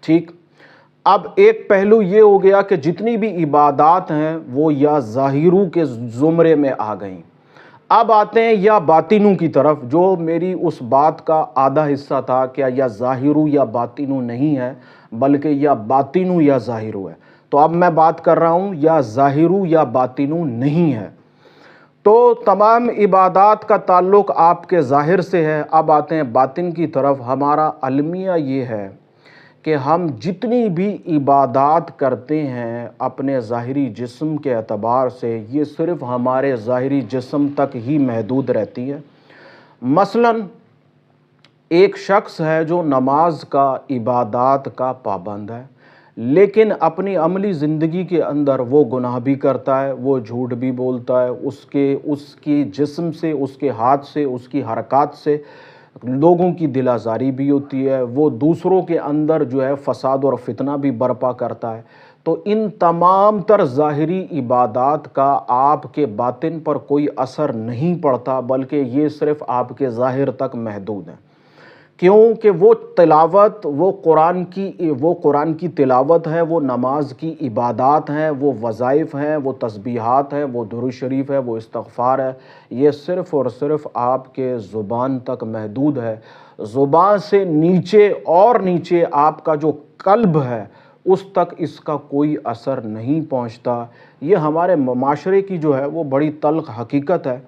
ٹھیک، اب ایک پہلو یہ ہو گیا کہ جتنی بھی عبادات ہیں وہ یا ظاہرو کے زمرے میں آ گئیں۔ اب آتے ہیں یا باطنو کی طرف، جو میری اس بات کا آدھا حصہ تھا کہ یا ظاہرو یا باطنو نہیں ہے بلکہ یا باطنو یا ظاہرو ہے، تو اب میں بات کر رہا ہوں یا ظاہرو یا باطنو نہیں ہے۔ تو تمام عبادات کا تعلق آپ کے ظاہر سے ہے۔ اب آتے ہیں باطن کی طرف۔ ہمارا المیہ یہ ہے کہ ہم جتنی بھی عبادات کرتے ہیں اپنے ظاہری جسم کے اعتبار سے، یہ صرف ہمارے ظاہری جسم تک ہی محدود رہتی ہے۔ مثلا ایک شخص ہے جو نماز کا، عبادات کا پابند ہے، لیکن اپنی عملی زندگی کے اندر وہ گناہ بھی کرتا ہے، وہ جھوٹ بھی بولتا ہے، اس کی جسم سے، اس کے ہاتھ سے، اس کی حرکات سے لوگوں کی دل آزاری بھی ہوتی ہے، وہ دوسروں کے اندر جو ہے فساد اور فتنہ بھی برپا کرتا ہے۔ تو ان تمام تر ظاہری عبادات کا آپ کے باطن پر کوئی اثر نہیں پڑتا، بلکہ یہ صرف آپ کے ظاہر تک محدود ہیں۔ کیونکہ وہ تلاوت، وہ قرآن کی تلاوت ہے، وہ نماز کی عبادات ہیں، وہ وظائف ہیں، وہ تسبیحات ہیں، وہ درود شریف ہے، وہ استغفار ہے، یہ صرف اور صرف آپ کے زبان تک محدود ہے۔ زبان سے نیچے اور نیچے آپ کا جو قلب ہے اس تک اس کا کوئی اثر نہیں پہنچتا۔ یہ ہمارے معاشرے کی جو ہے وہ بڑی تلخ حقیقت ہے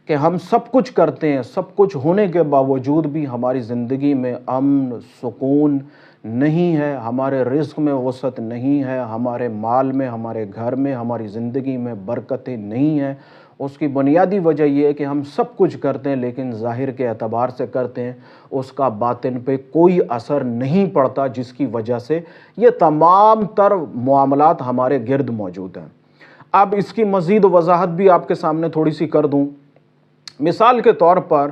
کہ ہم سب کچھ کرتے ہیں، سب کچھ ہونے کے باوجود بھی ہماری زندگی میں امن، سکون نہیں ہے، ہمارے رزق میں وسعت نہیں ہے، ہمارے مال میں، ہمارے گھر میں، ہماری زندگی میں برکتیں نہیں ہیں۔ اس کی بنیادی وجہ یہ ہے کہ ہم سب کچھ کرتے ہیں لیکن ظاہر کے اعتبار سے کرتے ہیں، اس کا باطن پہ کوئی اثر نہیں پڑتا، جس کی وجہ سے یہ تمام تر معاملات ہمارے گرد موجود ہیں۔ اب اس کی مزید وضاحت بھی آپ کے سامنے تھوڑی سی کر دوں۔ مثال کے طور پر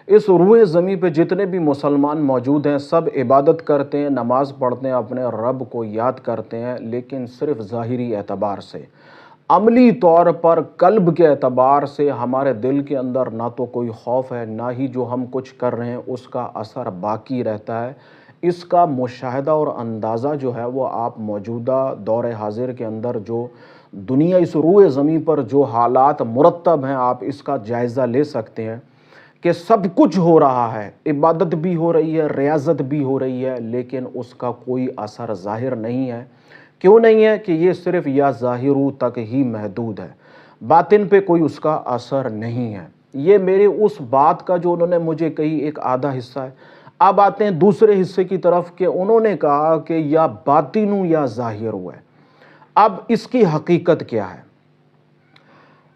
اس روئے زمین پہ جتنے بھی مسلمان موجود ہیں سب عبادت کرتے ہیں، نماز پڑھتے ہیں، اپنے رب کو یاد کرتے ہیں، لیکن صرف ظاہری اعتبار سے۔ عملی طور پر قلب کے اعتبار سے ہمارے دل کے اندر نہ تو کوئی خوف ہے، نہ ہی جو ہم کچھ کر رہے ہیں اس کا اثر باقی رہتا ہے۔ اس کا مشاہدہ اور اندازہ جو ہے وہ آپ موجودہ دور حاضر کے اندر جو دنیا، اس روئے زمین پر جو حالات مرتب ہیں، آپ اس کا جائزہ لے سکتے ہیں کہ سب کچھ ہو رہا ہے، عبادت بھی ہو رہی ہے، ریاضت بھی ہو رہی ہے، لیکن اس کا کوئی اثر ظاہر نہیں ہے۔ کیوں نہیں ہے؟ کہ یہ صرف یا ظاہرو تک ہی محدود ہے، باطن پہ کوئی اس کا اثر نہیں ہے۔ یہ میرے اس بات کا جو انہوں نے مجھے کہی ایک آدھا حصہ ہے۔ اب آتے ہیں دوسرے حصے کی طرف کہ انہوں نے کہا کہ یا باطنو یا ظاہرو ہے۔ اب اس کی حقیقت کیا ہے؟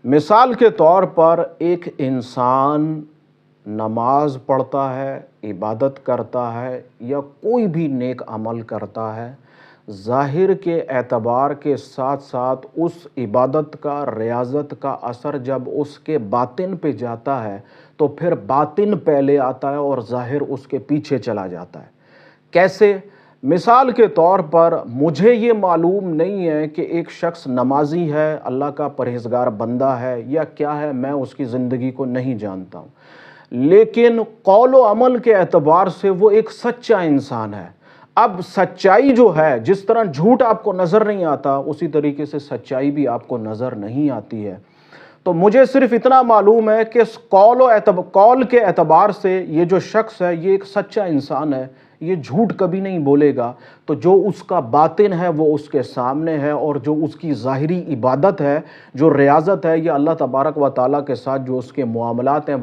مثال کے طور پر ایک انسان نماز پڑھتا ہے، عبادت کرتا ہے یا کوئی بھی نیک عمل کرتا ہے، ظاہر کے اعتبار کے ساتھ ساتھ اس عبادت کا، ریاضت کا اثر جب اس کے باطن پہ جاتا ہے تو پھر باطن پہلے آتا ہے اور ظاہر اس کے پیچھے چلا جاتا ہے۔ کیسے؟ مثال کے طور پر مجھے یہ معلوم نہیں ہے کہ ایک شخص نمازی ہے، اللہ کا پرہیزگار بندہ ہے یا کیا ہے، میں اس کی زندگی کو نہیں جانتا ہوں، لیکن قول و عمل کے اعتبار سے وہ ایک سچا انسان ہے۔ اب سچائی جو ہے، جس طرح جھوٹ آپ کو نظر نہیں آتا اسی طریقے سے سچائی بھی آپ کو نظر نہیں آتی ہے۔ تو مجھے صرف اتنا معلوم ہے کہ قول کے اعتبار سے یہ جو شخص ہے یہ ایک سچا انسان ہے، یہ جھوٹ کبھی نہیں بولے گا۔ تو جو اس کا باطن ہے وہ اس کے سامنے ہے، اور جو اس کی ظاہری عبادت ہے، جو ریاضت ہے، یا اللہ تبارک و تعالیٰ کے ساتھ جو اس کے معاملات ہیں،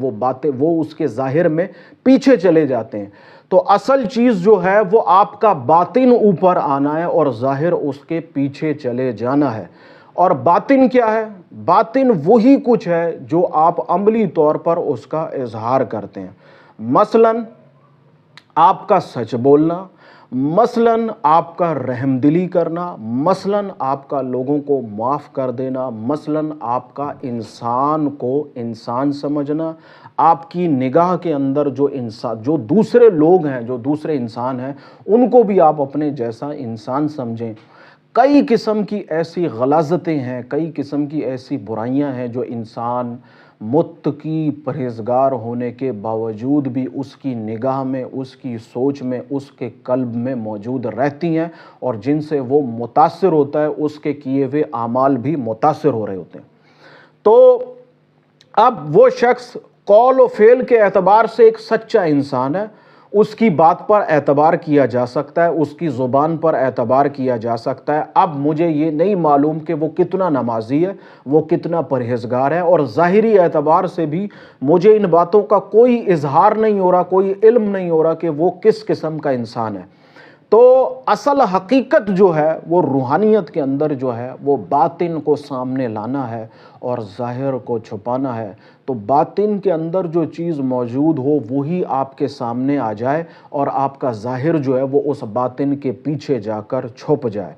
وہ اس کے ظاہر میں پیچھے چلے جاتے ہیں۔ تو اصل چیز جو ہے وہ آپ کا باطن اوپر آنا ہے اور ظاہر اس کے پیچھے چلے جانا ہے۔ اور باطن کیا ہے؟ باطن وہی کچھ ہے جو آپ عملی طور پر اس کا اظہار کرتے ہیں۔ مثلاً آپ کا سچ بولنا، مثلاً آپ کا رحم دلی کرنا، مثلاً آپ کا لوگوں کو معاف کر دینا، مثلاً آپ کا انسان کو انسان سمجھنا، آپ کی نگاہ کے اندر جو دوسرے لوگ ہیں، جو دوسرے انسان ہیں، ان کو بھی آپ اپنے جیسا انسان سمجھیں۔ کئی قسم کی ایسی غلاظتیں ہیں، کئی قسم کی ایسی برائیاں ہیں جو انسان متقی پرہیزگار ہونے کے باوجود بھی اس کی نگاہ میں، اس کی سوچ میں، اس کے قلب میں موجود رہتی ہیں، اور جن سے وہ متاثر ہوتا ہے اس کے کیے ہوئے اعمال بھی متاثر ہو رہے ہوتے ہیں۔ تو اب وہ شخص قول و فعل کے اعتبار سے ایک سچا انسان ہے، اس کی بات پر اعتبار کیا جا سکتا ہے، اس کی زبان پر اعتبار کیا جا سکتا ہے۔ اب مجھے یہ نہیں معلوم کہ وہ کتنا نمازی ہے، وہ کتنا پرہیزگار ہے، اور ظاہری اعتبار سے بھی مجھے ان باتوں کا کوئی اظہار نہیں ہو رہا، کوئی علم نہیں ہو رہا کہ وہ کس قسم کا انسان ہے۔ تو اصل حقیقت جو ہے وہ روحانیت کے اندر جو ہے وہ باطن کو سامنے لانا ہے اور ظاہر کو چھپانا ہے۔ تو باطن کے اندر جو چیز موجود ہو وہی آپ کے سامنے آ جائے، اور آپ کا ظاہر جو ہے وہ اس باطن کے پیچھے جا کر چھپ جائے۔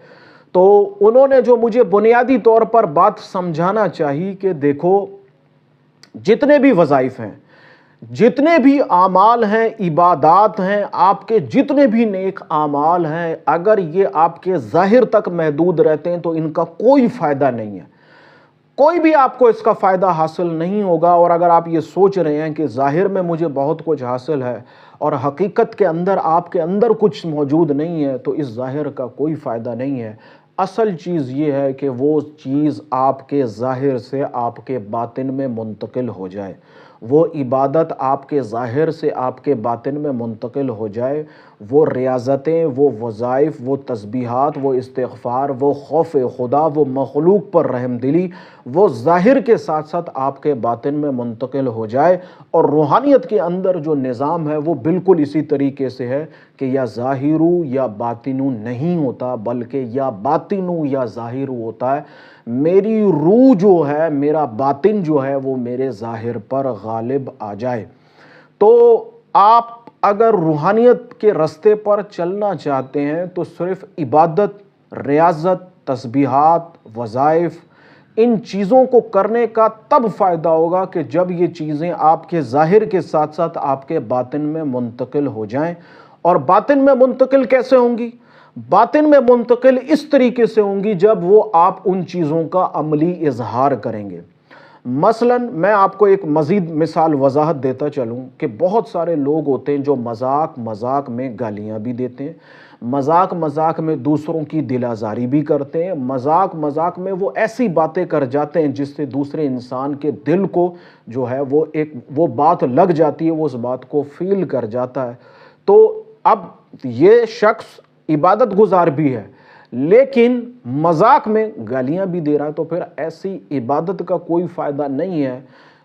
تو انہوں نے جو مجھے بنیادی طور پر بات سمجھانا چاہی کہ دیکھو، جتنے بھی وظائف ہیں، جتنے بھی اعمال ہیں، عبادات ہیں، آپ کے جتنے بھی نیک اعمال ہیں، اگر یہ آپ کے ظاہر تک محدود رہتے ہیں تو ان کا کوئی فائدہ نہیں ہے، کوئی بھی آپ کو اس کا فائدہ حاصل نہیں ہوگا۔ اور اگر آپ یہ سوچ رہے ہیں کہ ظاہر میں مجھے بہت کچھ حاصل ہے اور حقیقت کے اندر آپ کے اندر کچھ موجود نہیں ہے، تو اس ظاہر کا کوئی فائدہ نہیں ہے۔ اصل چیز یہ ہے کہ وہ چیز آپ کے ظاہر سے آپ کے باطن میں منتقل ہو جائے، وہ عبادت آپ کے ظاہر سے آپ کے باطن میں منتقل ہو جائے، وہ ریاضتیں، وہ وظائف، وہ تسبیحات، وہ استغفار، وہ خوف خدا، وہ مخلوق پر رحم دلی، وہ ظاہر کے ساتھ ساتھ آپ کے باطن میں منتقل ہو جائے۔ اور روحانیت کے اندر جو نظام ہے وہ بالکل اسی طریقے سے ہے کہ یا ظاہرو یا باطنو نہیں ہوتا، بلکہ یا باطنو یا ظاہرو ہوتا ہے۔ میری روح جو ہے، میرا باطن جو ہے وہ میرے ظاہر پر غالب آ جائے۔ تو آپ اگر روحانیت کے راستے پر چلنا چاہتے ہیں تو صرف عبادت، ریاضت، تسبیحات، وظائف، ان چیزوں کو کرنے کا تب فائدہ ہوگا کہ جب یہ چیزیں آپ کے ظاہر کے ساتھ ساتھ آپ کے باطن میں منتقل ہو جائیں۔ اور باطن میں منتقل کیسے ہوں گی؟ باطن میں منتقل اس طریقے سے ہوں گی جب وہ آپ ان چیزوں کا عملی اظہار کریں گے۔ مثلا میں آپ کو ایک مزید مثال وضاحت دیتا چلوں کہ بہت سارے لوگ ہوتے ہیں جو مذاق مذاق میں گالیاں بھی دیتے ہیں، مذاق مذاق میں دوسروں کی دل آزاری بھی کرتے ہیں، مذاق مذاق میں وہ ایسی باتیں کر جاتے ہیں جس سے دوسرے انسان کے دل کو جو ہے وہ بات لگ جاتی ہے، وہ اس بات کو فیل کر جاتا ہے۔ تو اب یہ شخص عبادت گزار بھی ہے لیکن مذاق میں گالیاں بھی دے رہا ہے، تو پھر ایسی عبادت کا کوئی فائدہ نہیں ہے۔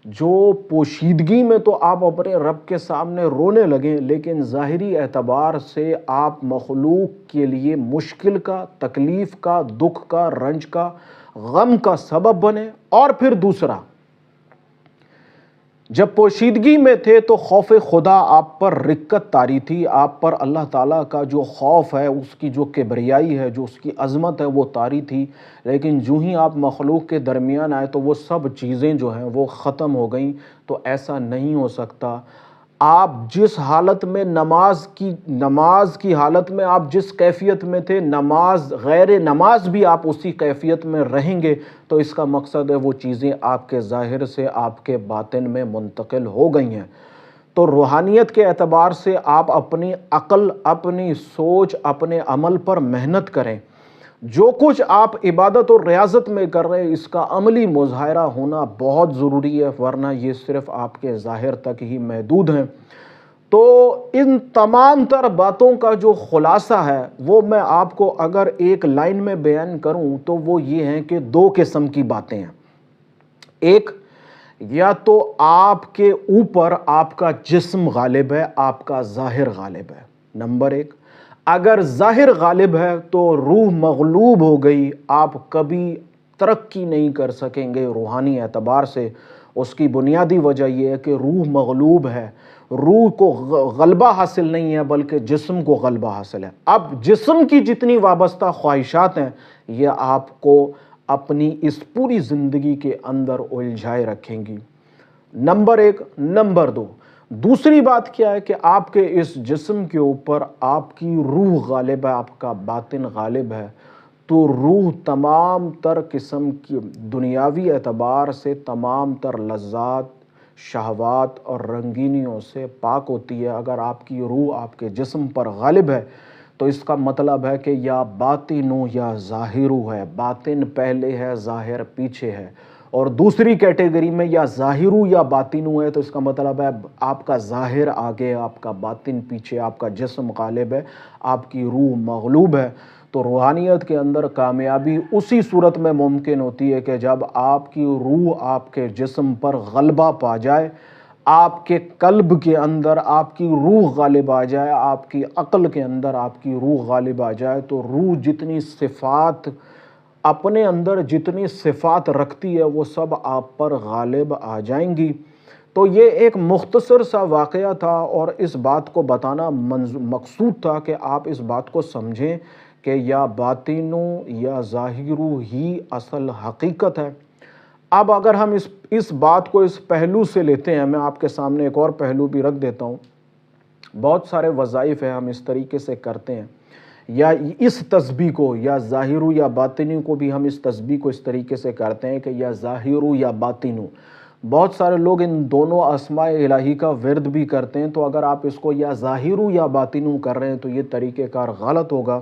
جو پوشیدگی میں تو آپ اپنے رب کے سامنے رونے لگیں، لیکن ظاہری اعتبار سے آپ مخلوق کے لیے مشکل کا، تکلیف کا، دکھ کا، رنج کا، غم کا سبب بنے۔ اور پھر دوسرا، جب پوشیدگی میں تھے تو خوف خدا آپ پر رکت طاری تھی، آپ پر اللہ تعالیٰ کا جو خوف ہے، اس کی جو کبریائی ہے، جو اس کی عظمت ہے وہ طاری تھی، لیکن جو ہی آپ مخلوق کے درمیان آئے تو وہ سب چیزیں جو ہیں وہ ختم ہو گئیں۔ تو ایسا نہیں ہو سکتا۔ آپ جس حالت میں نماز کی حالت میں آپ جس کیفیت میں تھے، نماز غیر نماز بھی آپ اسی کیفیت میں رہیں گے، تو اس کا مقصد ہے وہ چیزیں آپ کے ظاہر سے آپ کے باطن میں منتقل ہو گئی ہیں۔ تو روحانیت کے اعتبار سے آپ اپنی عقل، اپنی سوچ، اپنے عمل پر محنت کریں۔ جو کچھ آپ عبادت اور ریاضت میں کر رہے ہیں اس کا عملی مظاہرہ ہونا بہت ضروری ہے، ورنہ یہ صرف آپ کے ظاہر تک ہی محدود ہیں۔ تو ان تمام تر باتوں کا جو خلاصہ ہے وہ میں آپ کو اگر ایک لائن میں بیان کروں تو وہ یہ ہیں کہ دو قسم کی باتیں ہیں۔ ایک، یا تو آپ کے اوپر آپ کا جسم غالب ہے، آپ کا ظاہر غالب ہے، نمبر ایک۔ اگر ظاہر غالب ہے تو روح مغلوب ہو گئی، آپ کبھی ترقی نہیں کر سکیں گے روحانی اعتبار سے۔ اس کی بنیادی وجہ یہ ہے کہ روح مغلوب ہے، روح کو غلبہ حاصل نہیں ہے بلکہ جسم کو غلبہ حاصل ہے۔ اب جسم کی جتنی وابستہ خواہشات ہیں یہ آپ کو اپنی اس پوری زندگی کے اندر الجھائے رکھیں گی، نمبر ایک۔ نمبر دو، دوسری بات کیا ہے کہ آپ کے اس جسم کے اوپر آپ کی روح غالب ہے، آپ کا باطن غالب ہے، تو روح تمام تر قسم کی دنیاوی اعتبار سے تمام تر لذات، شہوات اور رنگینیوں سے پاک ہوتی ہے۔ اگر آپ کی روح آپ کے جسم پر غالب ہے تو اس کا مطلب ہے کہ یا باطنو یا ظاہرو ہے، باطن پہلے ہے، ظاہر پیچھے ہے۔ اور دوسری کیٹیگری میں یا ظاہرو یا باطنو ہے تو اس کا مطلب ہے آپ کا ظاہر آگے، آپ کا باطن پیچھے، آپ کا جسم غالب ہے، آپ کی روح مغلوب ہے۔ تو روحانیت کے اندر کامیابی اسی صورت میں ممکن ہوتی ہے کہ جب آپ کی روح آپ کے جسم پر غلبہ پا جائے، آپ کے قلب کے اندر آپ کی روح غالب آ جائے، آپ کی عقل کے اندر آپ کی روح غالب آ جائے، تو روح جتنی صفات اپنے اندر جتنی صفات رکھتی ہے وہ سب آپ پر غالب آ جائیں گی۔ تو یہ ایک مختصر سا واقعہ تھا اور اس بات کو بتانا مقصود تھا کہ آپ اس بات کو سمجھیں کہ یا باطنو یا ظاہرو ہی اصل حقیقت ہے۔ اب اگر ہم اس بات کو اس پہلو سے لیتے ہیں، میں آپ کے سامنے ایک اور پہلو بھی رکھ دیتا ہوں۔ بہت سارے وظائف ہیں ہم اس طریقے سے کرتے ہیں، یا اس تسبیح کو یا ظاہرو یا باطنو کو بھی ہم اس تسبیح کو اس طریقے سے کرتے ہیں کہ یا ظاہرو یا باطنو۔ بہت سارے لوگ ان دونوں اسماء الہی کا ورد بھی کرتے ہیں، تو اگر آپ اس کو یا ظاہرو یا باطنو کر رہے ہیں تو یہ طریقہ کار غلط ہوگا۔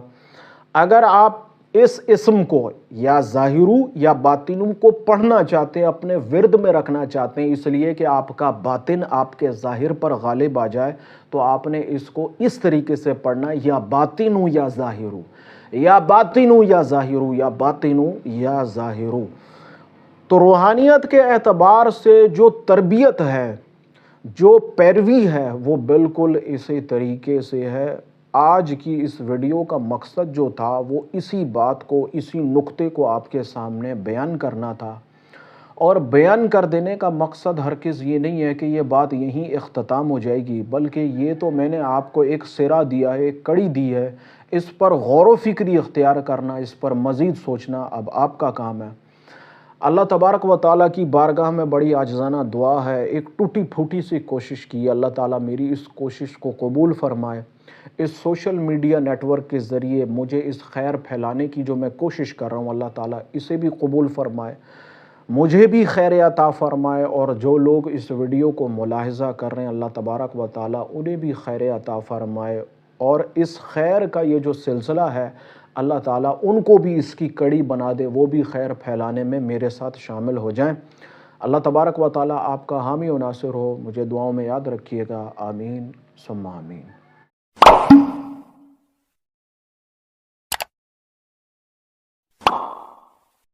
اگر آپ اس اسم کو یا ظاہرو یا باطنو کو پڑھنا چاہتے ہیں، اپنے ورد میں رکھنا چاہتے ہیں، اس لیے کہ آپ کا باطن آپ کے ظاہر پر غالب آ جائے، تو آپ نے اس کو اس طریقے سے پڑھنا ہے، یا باطنو یا ظاہرو، یا باطنو یا ظاہرو، یا باطنو یا ظاہرو۔ تو روحانیت کے اعتبار سے جو تربیت ہے، جو پیروی ہے، وہ بالکل اسی طریقے سے ہے۔ آج کی اس ویڈیو کا مقصد جو تھا وہ اسی بات کو، اسی نقطے کو آپ کے سامنے بیان کرنا تھا، اور بیان کر دینے کا مقصد ہرگز یہ نہیں ہے کہ یہ بات یہیں اختتام ہو جائے گی، بلکہ یہ تو میں نے آپ کو ایک سرا دیا ہے، ایک کڑی دی ہے، اس پر غور و فکری اختیار کرنا، اس پر مزید سوچنا اب آپ کا کام ہے۔ اللہ تبارک و تعالیٰ کی بارگاہ میں بڑی عاجزانہ دعا ہے، ایک ٹوٹی پھوٹی سی کوشش کی، اللہ تعالیٰ میری اس کوشش کو قبول فرمائے۔ اس سوشل میڈیا نیٹ ورک کے ذریعے مجھے اس خیر پھیلانے کی جو میں کوشش کر رہا ہوں، اللہ تعالیٰ اسے بھی قبول فرمائے، مجھے بھی خیر عطا فرمائے، اور جو لوگ اس ویڈیو کو ملاحظہ کر رہے ہیں اللہ تبارک و تعالیٰ انہیں بھی خیر عطا فرمائے، اور اس خیر کا یہ جو سلسلہ ہے اللہ تعالیٰ ان کو بھی اس کی کڑی بنا دے، وہ بھی خیر پھیلانے میں میرے ساتھ شامل ہو جائیں۔ اللہ تبارک و تعالیٰ آپ کا حامی و ناصر ہو، مجھے دعاؤں میں یاد رکھیے گا، آمین ثم آمین۔